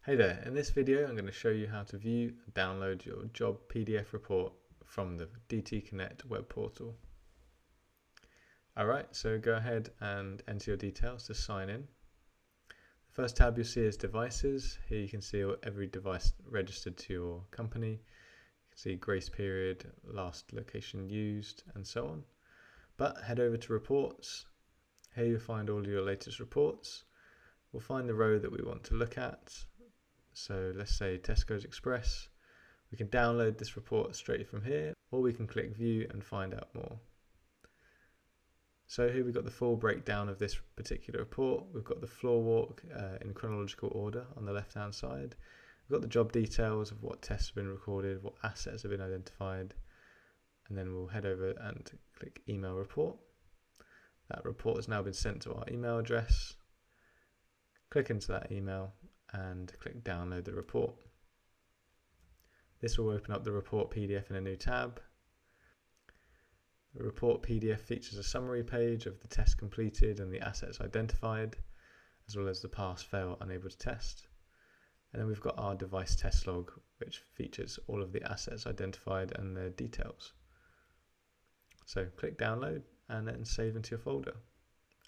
Hey there, in this video I'm going to show you how to view and download your job PDF report from the DT Connect web portal. Alright, so go ahead and enter your details to sign in. The first tab you'll see is devices. Here you can see every device registered to your company. You can see grace period, last location used, and so on. But head over to reports. Here you'll find all of your latest reports. We'll find the row that we want to look at. So let's say Tesco's Express. We can download this report straight from here, or we can click view and find out more. So here we've got the full breakdown of this particular report. We've got the floor walk in chronological order on the left hand side. We've got the job details of what tests have been recorded, what assets have been identified, and then we'll head over and click email report. That report has now been sent to our email address. Click into that email and click download the report. This will open up the report PDF in a new tab. The report PDF features a summary page of the test completed and the assets identified, as well as the pass, fail, unable to test. And then we've got our device test log, which features all of the assets identified and their details. So click download and then save into your folder.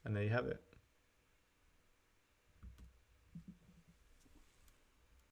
And there you have it.